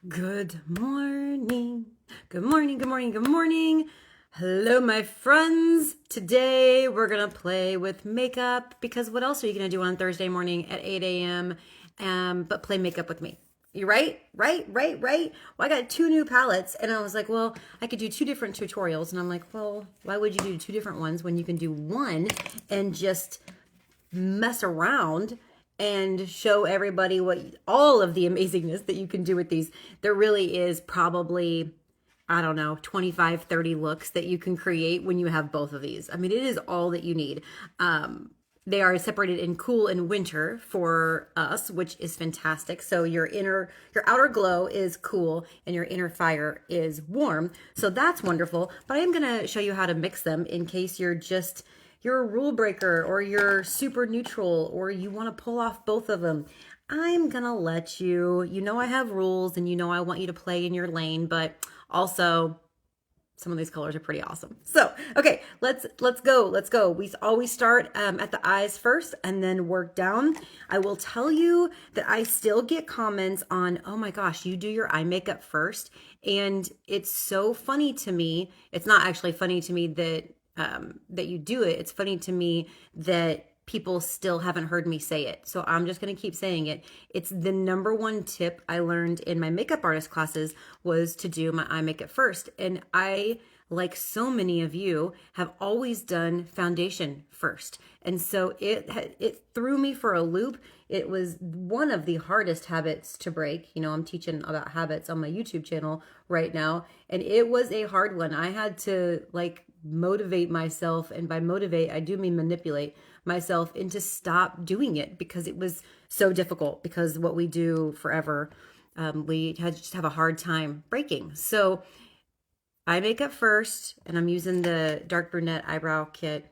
Good morning. Good morning. Good morning. Good morning. Hello, my friends. Today we're going to play with makeup because what else are you going to do on Thursday morning at 8 a.m. But play makeup with me? You right? Right. Well, I got 2 new palettes and I was like, well, I could do 2 different tutorials. And I'm like, well, why would you do 2 different ones when you can do one and just mess around and show everybody what all of the amazingness that you can do with these. There really is probably, I don't know, 25, 30 looks that you can create when you have both of these. I mean, it is all that you need. They are separated in cool and winter for us, which is fantastic. So your outer glow is cool and your inner fire is warm. So that's wonderful. But I am going to show you how to mix them in case you're a rule breaker or you're super neutral or you want to pull off both of them. I'm going to let you know I have rules and I want you to play in your lane, but also some of these colors are pretty awesome. So, okay, let's go. We always start at the eyes first and then work down. I will tell you that I still get comments on, oh my gosh, you do your eye makeup first. And it's so funny to me. It's not actually funny to me that you do it. It's funny to me that people still haven't heard me say it. So I'm just going to keep saying it. It's the number one tip I learned in my makeup artist classes was to do my eye makeup first. And I, like so many of you, have always done foundation first. And so it threw me for a loop. It was one of the hardest habits to break. I'm teaching about habits on my YouTube channel right now. And it was a hard one. I had to motivate myself, and by motivate I do mean manipulate myself into stop doing it because it was so difficult, because what we do forever, we just have a hard time breaking. So eye makeup first, and I'm using the dark brunette eyebrow kit.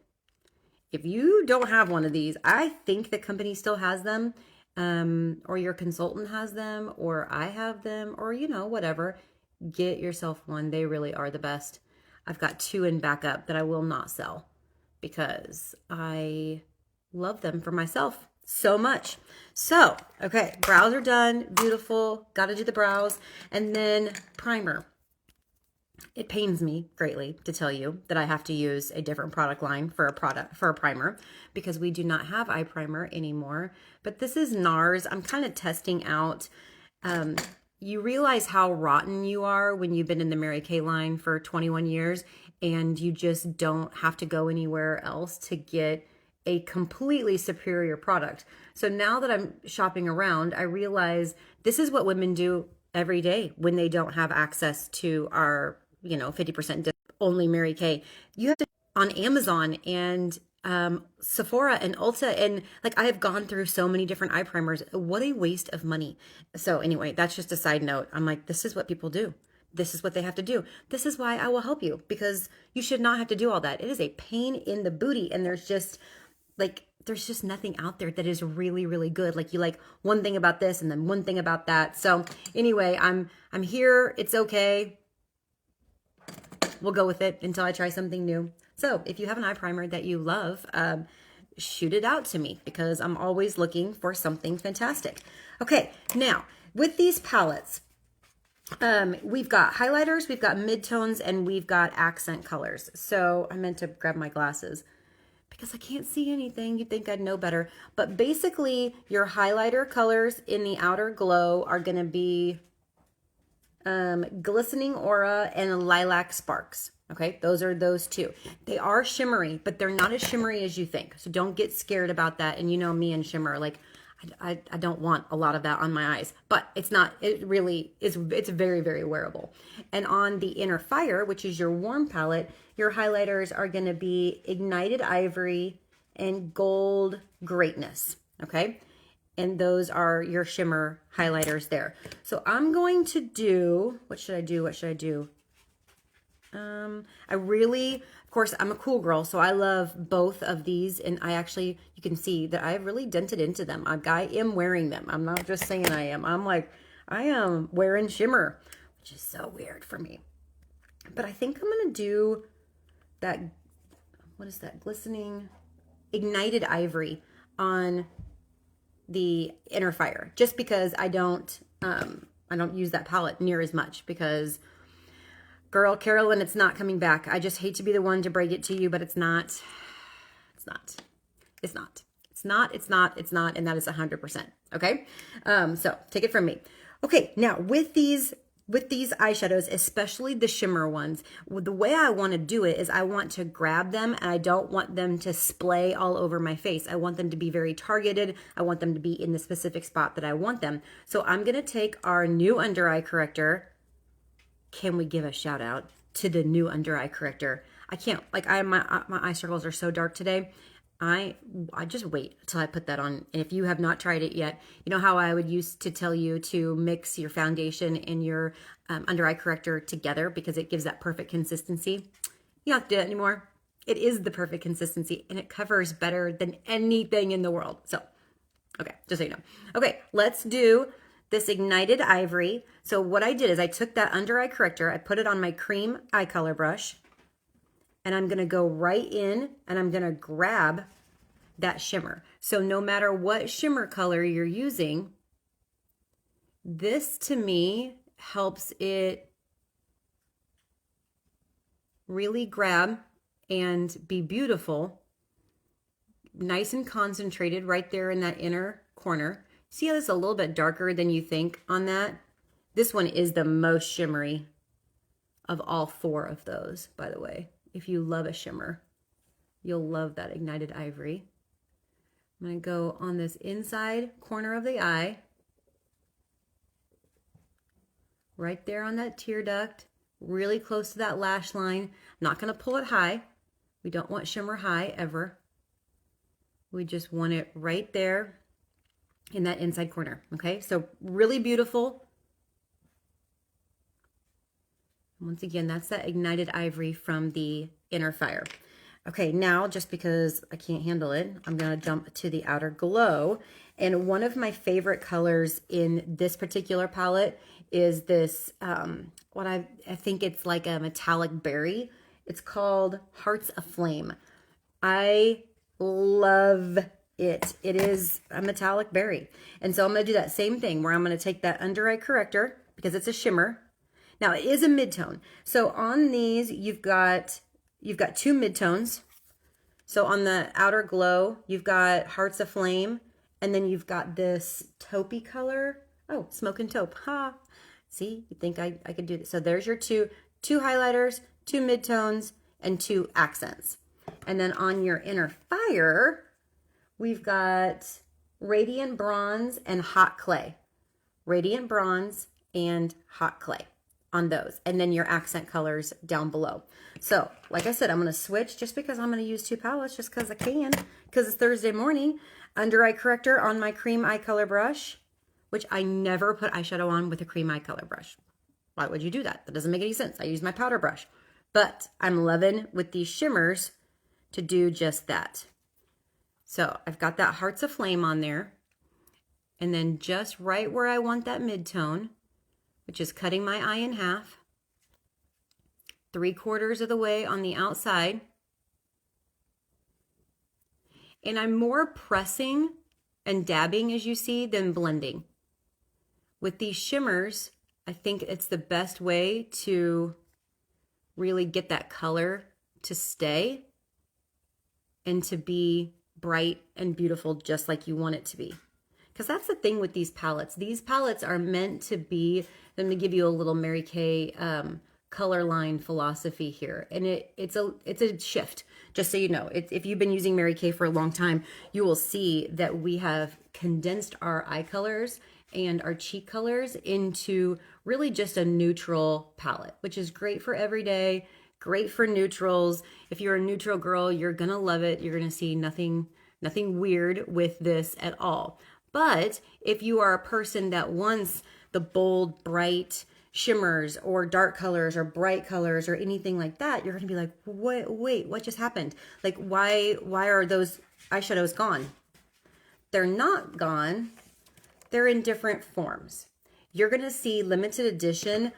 If you don't have one of these, I think the company still has them, or your consultant has them, or I have them, or whatever. Get yourself one. They really are the best. I've got 2 in backup that I will not sell because I love them for myself so much. So, okay, brows are done. Beautiful. Got to do the brows. And then primer. It pains me greatly to tell you that I have to use a different product line for a primer because we do not have eye primer anymore. But this is NARS. I'm kind of testing out. You realize how rotten you are when you've been in the Mary Kay line for 21 years and you just don't have to go anywhere else to get a completely superior product. So now that I'm shopping around, I realize this is what women do every day when they don't have access to our, 50% discount, only Mary Kay. You have to on Amazon and Sephora and Ulta, and I have gone through so many different eye primers. What a waste of money. So anyway, that's just a side note. I'm like, this is what people do. This is what they have to do. This is why I will help you, because you should not have to do all that. It is a pain in the booty, and there's just nothing out there that is really, really good. You like one thing about this and then one thing about that. So anyway, I'm here. It's okay. We'll go with it until I try something new. So if you have an eye primer that you love, shoot it out to me because I'm always looking for something fantastic. Okay, now with these palettes, we've got highlighters, we've got midtones, and we've got accent colors. So I meant to grab my glasses because I can't see anything. You'd think I'd know better. But basically, your highlighter colors in the outer glow are going to be glistening aura and lilac sparks. Okay, those are those 2. They are shimmery, but they're not as shimmery as you think. So don't get scared about that. And me and shimmer, I don't want a lot of that on my eyes, but it's not, it really is, it's very, very wearable. And on the inner fire, which is your warm palette, your highlighters are going to be ignited ivory and gold greatness. Okay. And those are your shimmer highlighters there. So I'm going to do, what should I do? Of course, I'm a cool girl, so I love both of these. And you can see that I have really dented into them. I am wearing them. I'm not just saying I am. I am wearing shimmer, which is so weird for me. But I think I'm going to do that, what is that? Glistening ignited ivory on the inner fire, just because I don't don't use that palette near as much because, girl, Carolyn, it's not coming back. I just hate to be the one to break it to you, but it's not. It's not. It's not. It's not. It's not. It's not. And that is 100%. Okay. So take it from me. Okay. Now with these eyeshadows, especially the shimmer ones, the way I want to do it is I want to grab them and I don't want them to splay all over my face. I want them to be very targeted. I want them to be in the specific spot that I want them. So I'm going to take our new under eye corrector. Can we give a shout out to the new under eye corrector? I can't, like my eye circles are so dark today. I just wait till I put that on. And if you have not tried it yet, you know how I would used to tell you to mix your foundation and your under eye corrector together because it gives that perfect consistency. You don't have to do that anymore. It is the perfect consistency and it covers better than anything in the world. So, okay, just so you know. Okay, let's do this Ignited Ivory. So what I did is I took that under eye corrector, I put it on my cream eye color brush, and I'm going to go right in and I'm going to grab that shimmer. So no matter what shimmer color you're using, this to me helps it really grab and be beautiful, nice and concentrated right there in that inner corner. See how this is a little bit darker than you think on that? This one is the most shimmery of all four of those, by the way. If you love a shimmer, you'll love that Ignited Ivory. I'm going to go on this inside corner of the eye, right there on that tear duct, really close to that lash line. I'm not going to pull it high. We don't want shimmer high ever. We just want it right there in that inside corner. Okay, so really beautiful. Once again, that's that Ignited Ivory from the Inner Fire. Okay, now just because I can't handle it, I'm going to jump to the Outer Glow. And one of my favorite colors in this particular palette is this, what I think it's like a metallic berry. It's called Hearts Aflame. I love it. It is a metallic berry. And so I'm going to do that same thing where I'm going to take that under eye corrector because it's a shimmer. Now it is a midtone. So on these, you've got two midtones. So on the Outer Glow, you've got Hearts Aflame, and then you've got this taupey color. Oh, Smoke and Taupe. Ha! See, you think I could do this. So there's your two highlighters, two midtones, and two accents. And then on your Inner Fire, we've got Radiant Bronze and Hot Clay. Radiant Bronze and Hot Clay on those, and then your accent colors down below. So like I said, I'm going to switch just because I'm going to use two palettes just because I can, because it's Thursday morning. Under eye corrector on my cream eye color brush, which I never put eyeshadow on with a cream eye color brush. Why would you do that? That doesn't make any sense. I use my powder brush, but I'm loving with these shimmers to do just that. So I've got that Hearts Aflame on there, and then just right where I want that midtone, which is cutting my eye in half, 3/4 of the way on the outside. And I'm more pressing and dabbing, as you see, than blending. With these shimmers, I think it's the best way to really get that color to stay and to be bright and beautiful just like you want it to be. Because that's the thing with these palettes. These palettes are meant to be, let me give you a little Mary Kay color line philosophy here. And it's a shift, just so you know. If you've been using Mary Kay for a long time, you will see that we have condensed our eye colors and our cheek colors into really just a neutral palette, which is great for every day, great for neutrals. If you're a neutral girl, you're gonna love it. You're gonna see nothing weird with this at all. But if you are a person that wants the bold, bright shimmers or dark colors or bright colors or anything like that, you're going to be like, wait, what just happened? Like, why are those eyeshadows gone? They're not gone. They're in different forms. You're going to see limited edition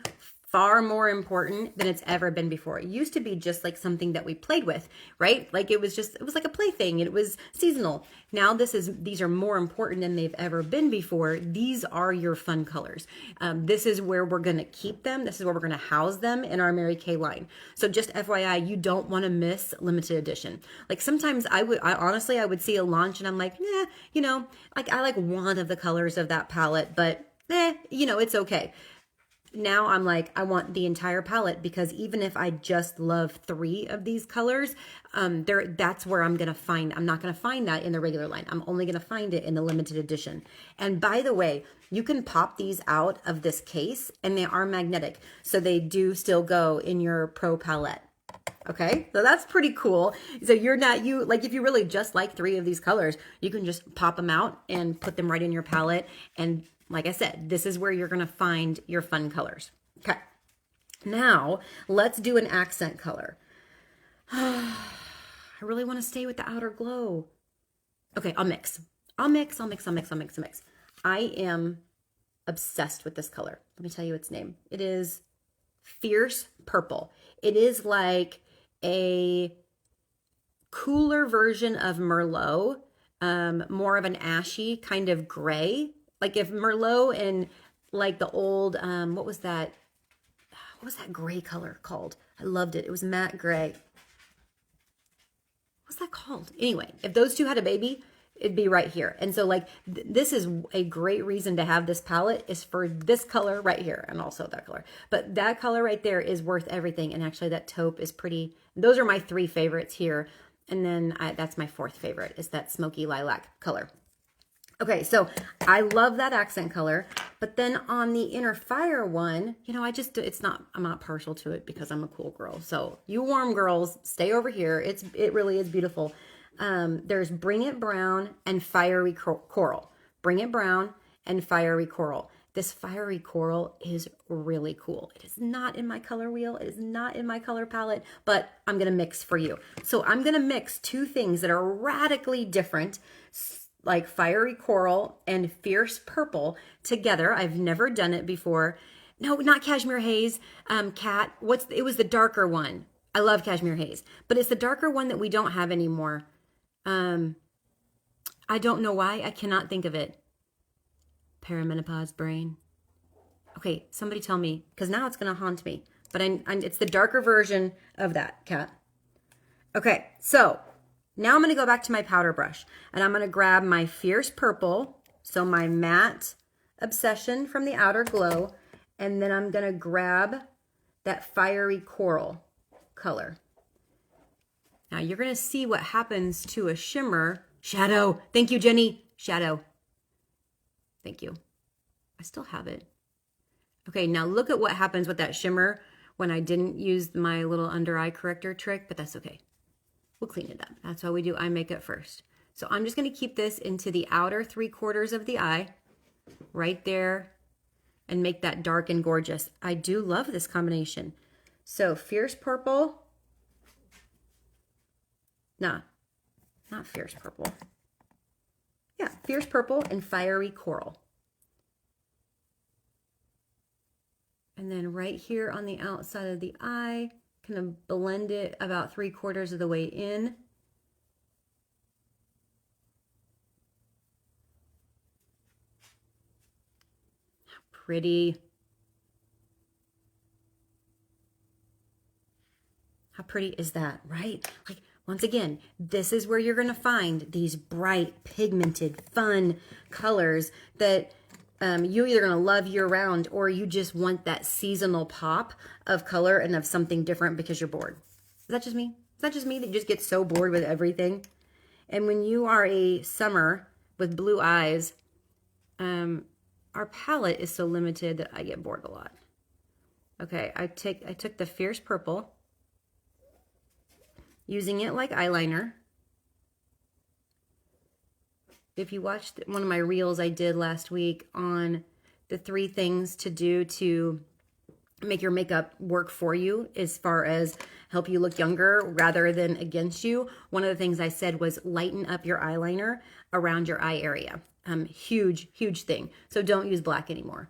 far more important than it's ever been before. It used to be just like something that we played with, right? Like it was like a plaything. It was seasonal. Now these are more important than they've ever been before. These are your fun colors. This is where we're going to keep them. This is where we're going to house them in our Mary Kay line. So just FYI, you don't want to miss limited edition. Like sometimes I honestly would see a launch and I'm like, like I like one of the colors of that palette, but it's okay. Now I'm like, I want the entire palette, because even if I just love 3 of these colors, that's where I'm not going to find that in the regular line. I'm only going to find it in the limited edition. And by the way, you can pop these out of this case and they are magnetic. So they do still go in your Pro palette. Okay, so that's pretty cool. So if you really just like 3 of these colors, you can just pop them out and put them right in your palette. And like I said, this is where you're going to find your fun colors. Okay, now let's do an accent color. I really want to stay with the outer glow. Okay, I'll mix. I am obsessed with this color. Let me tell you its name. It is Fierce Purple. It is like a cooler version of Merlot, more of an ashy kind of gray. Like if Merlot and like the old, what was that gray color called? I loved it. It was matte gray. What's that called? Anyway, if those two had a baby, it'd be right here. And so like, this is a great reason to have this palette, is for this color right here. And also that color, but that color right there is worth everything. And actually that taupe is pretty. Those are my 3 favorites here. And then that's my 4th favorite, is that smoky lilac color. Okay, so I love that accent color, but then on the Inner Fire one, I'm not partial to it because I'm a cool girl. So you warm girls, stay over here. It really is beautiful. There's Bring It Brown and Fiery Coral. Bring It Brown and Fiery Coral. This fiery coral is really cool. It is not in my color wheel. It is not in my color palette, but I'm going to mix for you. So I'm going to mix 2 things that are radically different, like Fiery Coral and Fierce Purple together. I've never done it before. No, not Cashmere Haze. Kat, it was the darker one. I love Cashmere Haze, but it's the darker one that we don't have anymore. I don't know why. I cannot think of it. Perimenopause brain. Okay, somebody tell me, because now it's going to haunt me. But it's the darker version of that, Kat. Okay, so now I'm going to go back to my powder brush, and I'm going to grab my Fierce Purple, so my matte Obsession from the Outer Glow, and then I'm going to grab that Fiery Coral color. Now you're going to see what happens to a shimmer. Shadow. Thank you, Jenny. Shadow. Thank you. I still have it. Okay, now look at what happens with that shimmer when I didn't use my little under eye corrector trick, but that's okay. We'll clean it up. That's why we do eye makeup first. So I'm just going to keep this into the outer 3/4 of the eye, right there, and make that dark and gorgeous. I do love this combination. So Fierce Purple. Nah, not Fierce Purple. Yeah, Fierce Purple and Fiery Coral. And then right here on the outside of the eye, kind of blend it about 3/4 of the way in. How pretty. How pretty is that, right? Like, once again, this is where you're going to find these bright, pigmented, fun colors that you're either going to love year round, or you just want that seasonal pop of color and of something different because you're bored. Is that just me? Is that just me that just gets so bored with everything? And when you are a summer with blue eyes, our palette is so limited that I get bored a lot. Okay, I took the Fierce Purple, using it like eyeliner. If you watched one of my reels I did last week on the 3 things to do to make your makeup work for you as far as help you look younger rather than against you, one of the things I said was lighten up your eyeliner around your eye area. Huge thing. So don't use black anymore.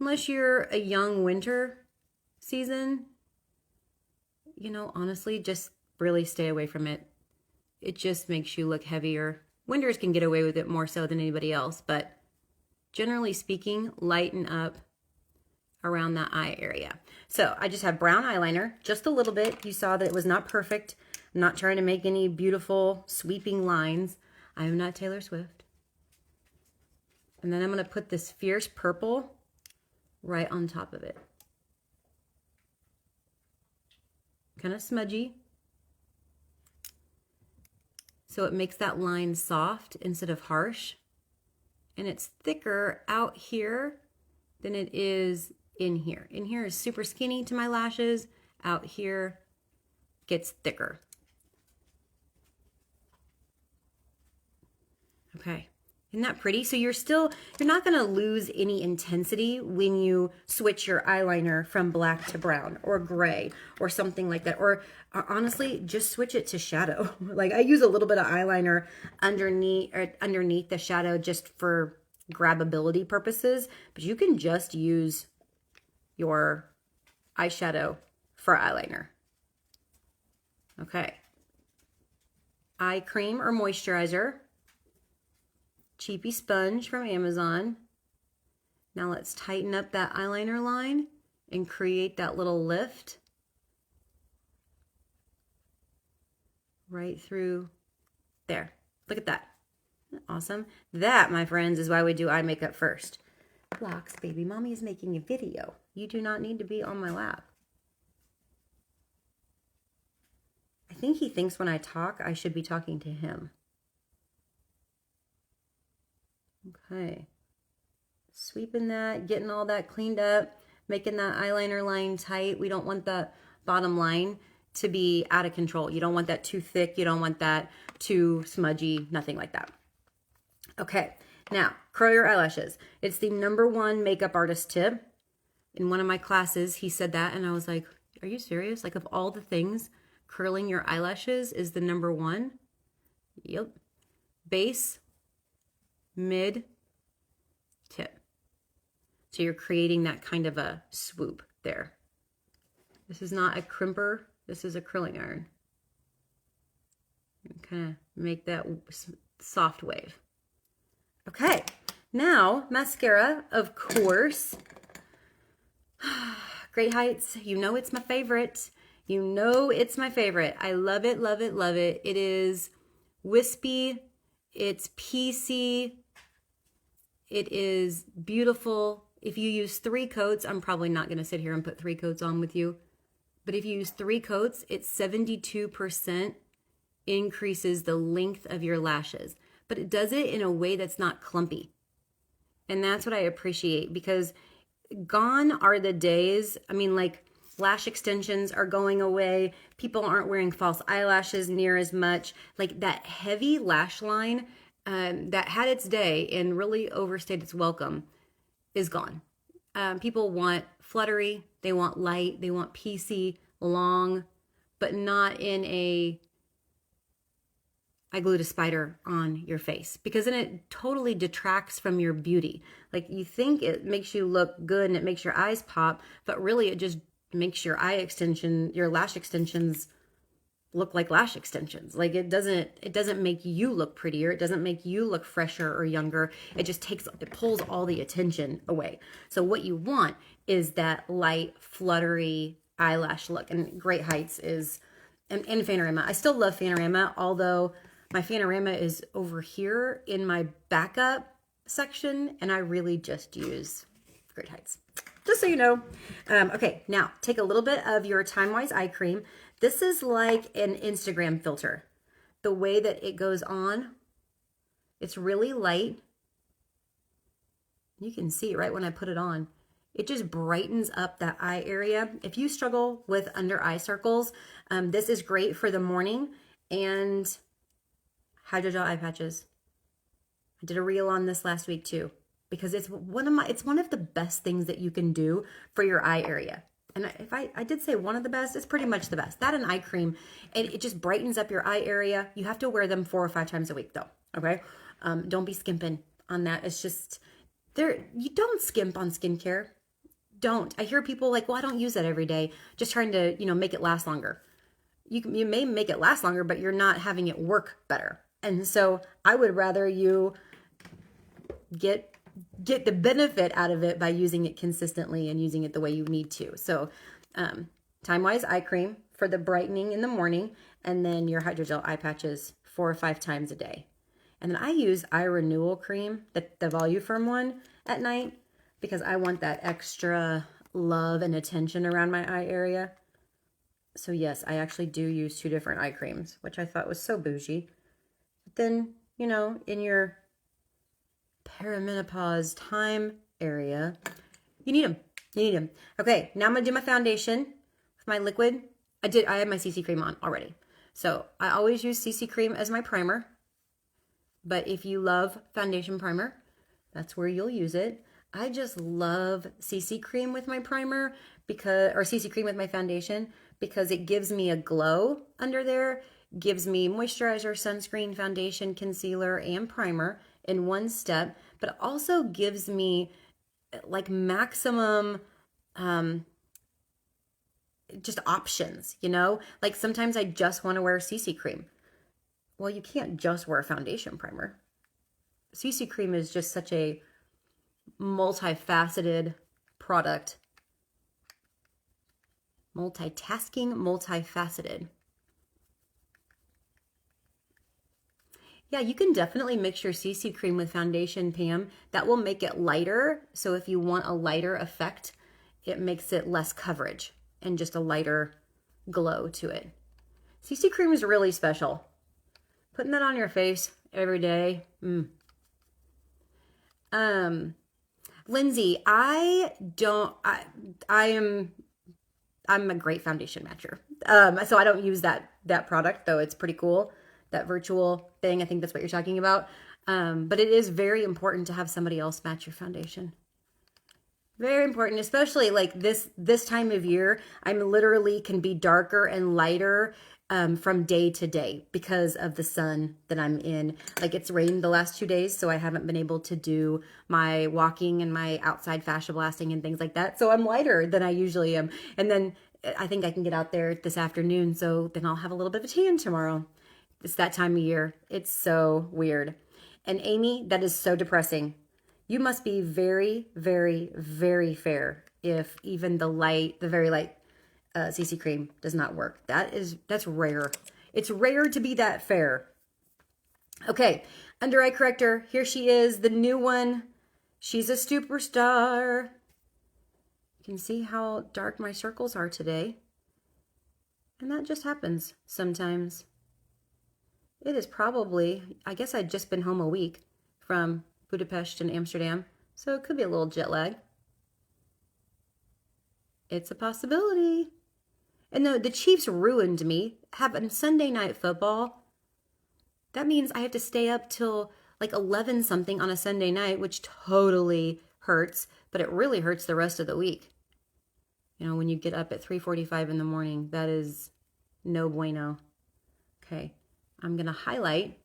Unless you're a young winter season, you know, honestly, just really stay away from it. It just makes you look heavier. Winters can get away with it more so than anybody else, but generally speaking, lighten up around that eye area. So I just have brown eyeliner, just a little bit. You saw that it was not perfect. I'm not trying to make any beautiful sweeping lines. I am not Taylor Swift. And then I'm going to put this fierce purple right on top of it. Kind of smudgy. So it makes that line soft instead of harsh. And it's thicker out here than it is in here. In here is super skinny to my lashes. Out here gets thicker. Okay. Isn't that pretty? So you're not going to lose any intensity when you switch your eyeliner from black to brown or gray or something like that. Or honestly, just switch it to shadow. Like I use a little bit of eyeliner underneath the shadow just for grabbability purposes, but you can just use your eyeshadow for eyeliner. Okay. Eye cream or moisturizer. Cheapy sponge from Amazon. Now let's tighten up that eyeliner line and create that little lift right through there. Look at that. Awesome. That, my friends, is why we do eye makeup first. Blocks, baby. Mommy is making a video. You do not need to be on my lap. I think he thinks when I talk, I should be talking to him. Okay, sweeping that, getting all that cleaned up, making that eyeliner line tight. We don't want the bottom line to be out of control. You don't want that too thick. You don't want that too smudgy, nothing like that. Okay, now curl your eyelashes. It's the #1 makeup artist tip. In one of my classes, he said that, and I was like, are you serious? Like, of all the things, curling your eyelashes is the #1? Yep. Base, mid, tip. So you're creating that kind of a swoop there. This is not a crimper. This is a curling iron. Kind of make that soft wave. Okay, now mascara, of course. Great Heights. You know it's my favorite. You know it's my favorite. I love it, love it, love it. It is wispy. It's piecey. It is beautiful. If you use 3 coats, I'm probably not going to sit here and put 3 coats on with you. But if you use 3 coats, it's 72% increases the length of your lashes. But it does it in a way that's not clumpy. And that's what I appreciate, because gone are the days, I mean, like, lash extensions are going away. People aren't wearing false eyelashes near as much. Like, that heavy lash line that had its day and really overstayed its welcome is gone. People want fluttery, they want light, they want piecey, long, but not in a I glued a spider on your face, because then it totally detracts from your beauty. Like, you think it makes you look good and it makes your eyes pop, but really it just makes your your lash extensions look like lash extensions. Like, it doesn't make you look prettier. It doesn't make you look fresher or younger. It pulls all the attention away. So what you want is that light, fluttery eyelash look. And Great Heights is, and Fanorama. I still love Fanorama, although my Fanorama is over here in my backup section, and I really just use Great Heights. Just so you know. Okay, now take a little bit of your Time Wise eye cream. This is like an Instagram filter. The way that it goes on, it's really light. You can see it right when I put it on. It just brightens up that eye area. If you struggle with under eye circles, this is great for the morning. And hydrogel eye patches. I did a reel on this last week too, because it's one of the best things that you can do for your eye area. And if I did say one of the best, it's pretty much the best. That and eye cream, and it just brightens up your eye area. You have to wear them 4 or 5 times a week though, okay? Don't be skimping on that. It's just, you don't skimp on skincare. don't. I hear people like, well, I don't use that every day, just trying to, make it last longer. You may make it last longer, but you're not having it work better. And so I would rather you get the benefit out of it by using it consistently and using it the way you need to. So time-wise, eye cream for the brightening in the morning, and then your hydrogel eye patches 4 or 5 times a day. And then I use eye renewal cream, the Voluform one, at night because I want that extra love and attention around my eye area. So yes, I actually do use 2 different eye creams, which I thought was so bougie. But then, in your perimenopause time area, you need them. You need them. Okay, now I'm going to do my foundation with my liquid. I have my CC cream on already. So I always use CC cream as my primer. But if you love foundation primer, that's where you'll use it. I just love CC cream with my primer or CC cream with my foundation because it gives me a glow under there, gives me moisturizer, sunscreen, foundation, concealer, and primer in one step, but also gives me like maximum just options, Like sometimes I just want to wear CC cream. Well, you can't just wear a foundation primer. CC cream is just such a multifaceted product. Multitasking, multifaceted. Yeah, you can definitely mix your CC cream with foundation, Pam. That will make it lighter. So if you want a lighter effect, it makes it less coverage and just a lighter glow to it. CC cream is really special. Putting that on your face every day. Lindsay, I'm a great foundation matcher. So I don't use that product, though it's pretty cool. That virtual thing, I think that's what you're talking about. But it is very important to have somebody else match your foundation. Very important, especially like this time of year. I'm literally can be darker and lighter from day to day because of the sun that I'm in. Like it's rained the last 2 days, so I haven't been able to do my walking and my outside fascia blasting and things like that. So I'm lighter than I usually am. And then I think I can get out there this afternoon, so then I'll have a little bit of a tan tomorrow. It's that time of year. It's so weird. And Amy, that is so depressing. You must be very, very, very fair if even the very light CC cream does not work. That's rare. It's rare to be that fair. Okay, under eye corrector. Here she is, the new one. She's a superstar. You can see how dark my circles are today. And that just happens sometimes. It is probably, I guess I'd just been home a week from Budapest and Amsterdam, so it could be a little jet lag. It's a possibility. And the Chiefs ruined me. Having Sunday night football, that means I have to stay up till like 11 something on a Sunday night, which totally hurts, but it really hurts the rest of the week. When you get up at 3:45 in the morning, that is no bueno. Okay, I'm going to highlight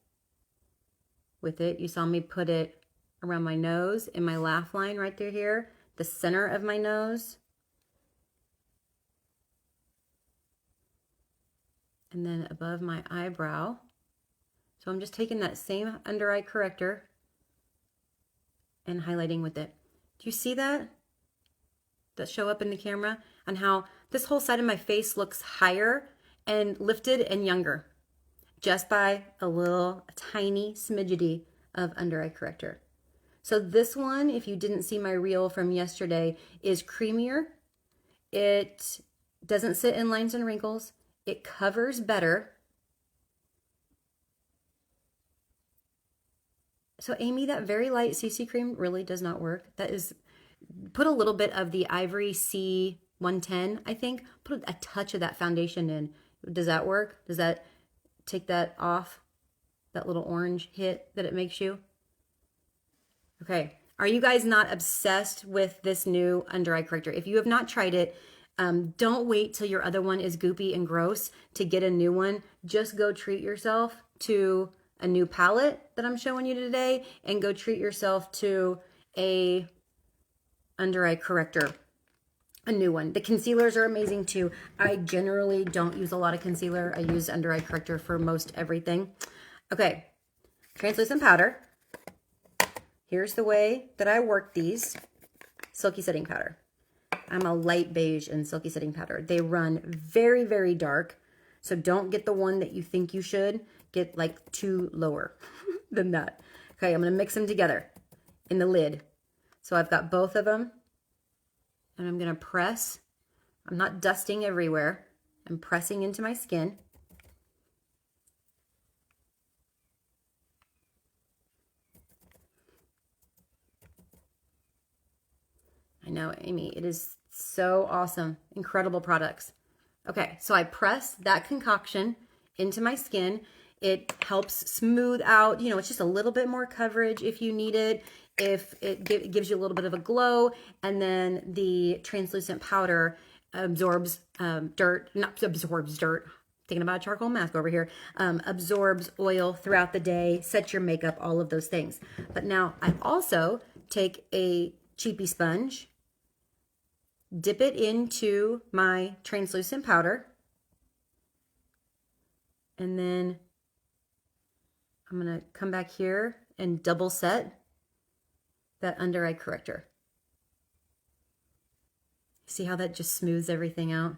with it. You saw me put it around my nose in my laugh line right through here, the center of my nose. And then above my eyebrow. So I'm just taking that same under eye corrector and highlighting with it. Do you see that? That show up in the camera? And how this whole side of my face looks higher and lifted and younger. Just by a tiny smidgety of under eye corrector. So this one, if you didn't see my reel from yesterday, is creamier. It doesn't sit in lines and wrinkles. It covers better. So Amy, that very light CC cream really does not work. That is, put a little bit of the Ivory C110, I think. Put a touch of that foundation in. Does that work? Does that take that off? That little orange hit that it makes you? Okay. Are you guys not obsessed with this new under eye corrector? If you have not tried it, don't wait till your other one is goopy and gross to get a new one. Just go treat yourself to a new palette that I'm showing you today, and go treat yourself to a under eye corrector. a new one. The concealers are amazing too. I generally don't use a lot of concealer. I use under eye corrector for most everything. Okay, translucent powder. Here's the way that I work these. Silky setting powder. I'm a light beige in silky setting powder. They run very, very dark. So don't get the one that you think you should. Get like 2 lower than that. Okay, I'm going to mix them together in the lid. So I've got both of them. And I'm going to press. I'm not dusting everywhere. I'm pressing into my skin. I know, Amy, it is so awesome. Incredible products. Okay, so I press that concoction into my skin. It helps smooth out, you know, it's just a little bit more coverage if you need it. If it gives you a little bit of a glow, and then the translucent powder absorbs dirt, not absorbs dirt, thinking about a charcoal mask over here, absorbs oil throughout the day, sets your makeup, all of those things. But now I also take a cheapy sponge, dip it into my translucent powder, and then I'm going to come back here and double set that under eye corrector. See how that just smooths everything out?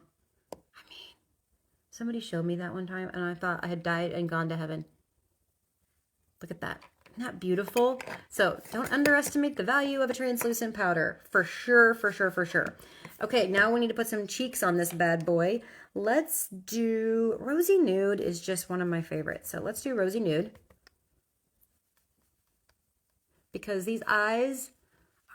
I mean, somebody showed me that one time and I thought I had died and gone to heaven. Look at that. Isn't that beautiful? So don't underestimate the value of a translucent powder. For sure, for sure, for sure. Okay, now we need to put some cheeks on this bad boy. Let's do Rosy Nude is just one of my favorites. So let's do Rosy Nude. Because these eyes,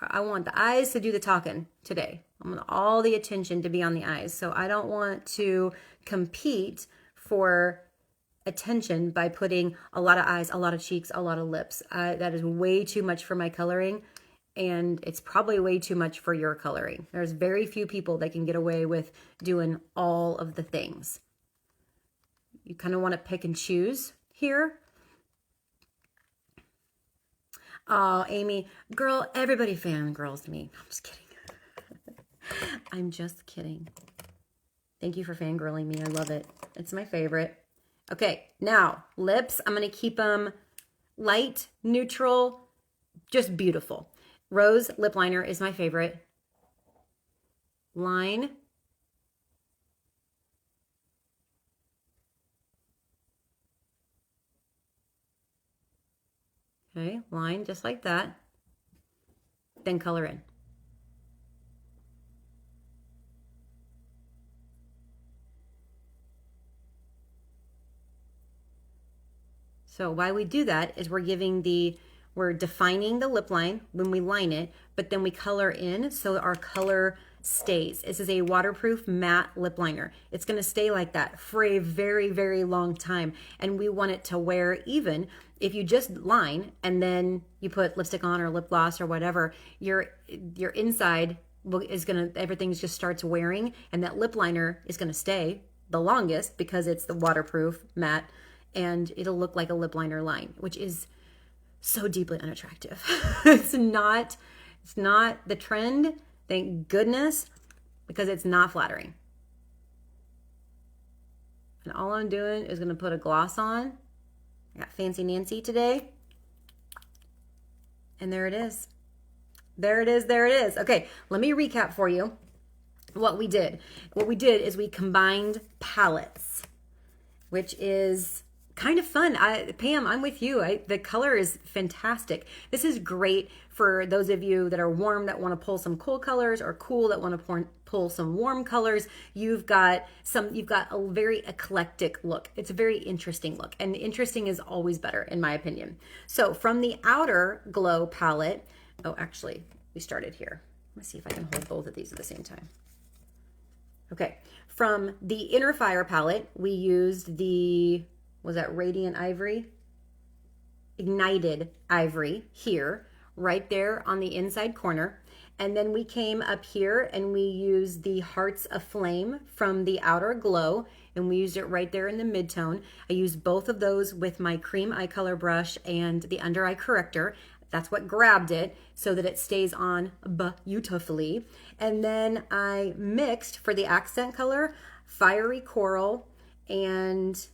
I want the eyes to do the talking today. I want all the attention to be on the eyes. So I don't want to compete for attention by putting a lot of eyes, a lot of cheeks, a lot of lips. That is way too much for my coloring, and it's probably way too much for your coloring. There's very few people that can get away with doing all of the things. You kind of want to pick and choose here. Oh, Amy, girl, everybody fangirls me. I'm just kidding. I'm just kidding. Thank you for fangirling me. I love it. It's my favorite. Okay, now lips. I'm going to keep them light, neutral, just beautiful. Rose lip liner is my favorite. Line. Okay, line just like that. Then color in. So why we do that is we're defining the lip line when we line it, but then we color in so our color stays. This is a waterproof matte lip liner. It's going to stay like that for a very, very long time. And we want it to wear even. If you just line and then you put lipstick on or lip gloss or whatever, your inside is going to, everything just starts wearing, and that lip liner is going to stay the longest because it's the waterproof matte, and it'll look like a lip liner line, which is so deeply unattractive. It's not the trend, thank goodness, because it's not flattering. And all I'm doing is going to put a gloss on. I got Fancy Nancy today. And there it is. There it is, there it is. Okay, let me recap for you what we did. What we did is we combined palettes, which is kind of fun. Pam, I'm with you. The color is fantastic. This is great for those of you that are warm that want to pull some cool colors, or cool that want to pull some warm colors. You've got a very eclectic look. It's a very interesting look, and interesting is always better in my opinion. So from the Outer Glow palette, oh, actually, we started here. Let me see if I can hold both of these at the same time. Okay, from the Inner Fire palette, we used the, was that Radiant Ivory? Ignited Ivory here, right there on the inside corner. And then we came up here and we used the Hearts Aflame from the Outer Glow, and we used it right there in the mid-tone. I used both of those with my cream eye color brush and the under eye corrector. That's what grabbed it so that it stays on beautifully. And then I mixed for the accent color, Fiery Coral and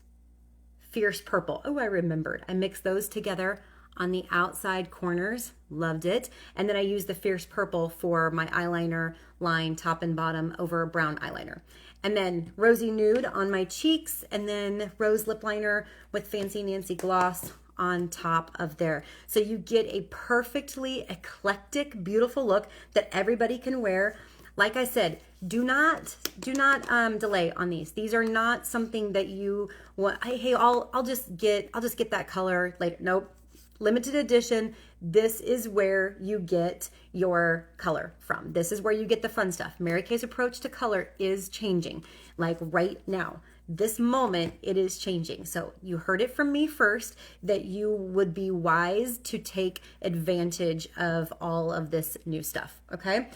Fierce Purple. Oh, I remembered. I mixed those together on the outside corners. Loved it. And then I used the Fierce Purple for my eyeliner line, top and bottom, over brown eyeliner. And then Rosy Nude on my cheeks, and then rose lip liner with Fancy Nancy gloss on top of there. So you get a perfectly eclectic, beautiful look that everybody can wear. Like I said, do not delay on these. These are not something that you want. Hey, I'll just get that color later. Nope. Limited edition. This is where you get your color from. This is where you get the fun stuff. Mary Kay's approach to color is changing. Like right now, this moment, it is changing. So you heard it from me first that you would be wise to take advantage of all of this new stuff. Okay.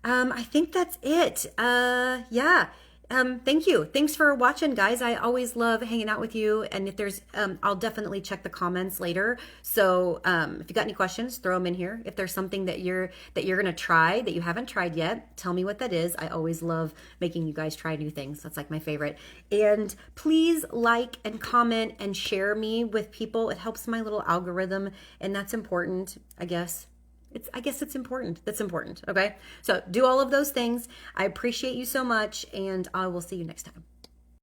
I think that's it. Yeah. Thank you. Thanks for watching, guys. I always love hanging out with you. And if there's, I'll definitely check the comments later. So, if you got any questions, throw them in here. If there's something that you're going to try that you haven't tried yet, tell me what that is. I always love making you guys try new things. That's like my favorite. And please like and comment and share me with people. It helps my little algorithm, and that's important, I guess. I guess it's important. That's important. Okay. So do all of those things. I appreciate you so much, and I will see you next time.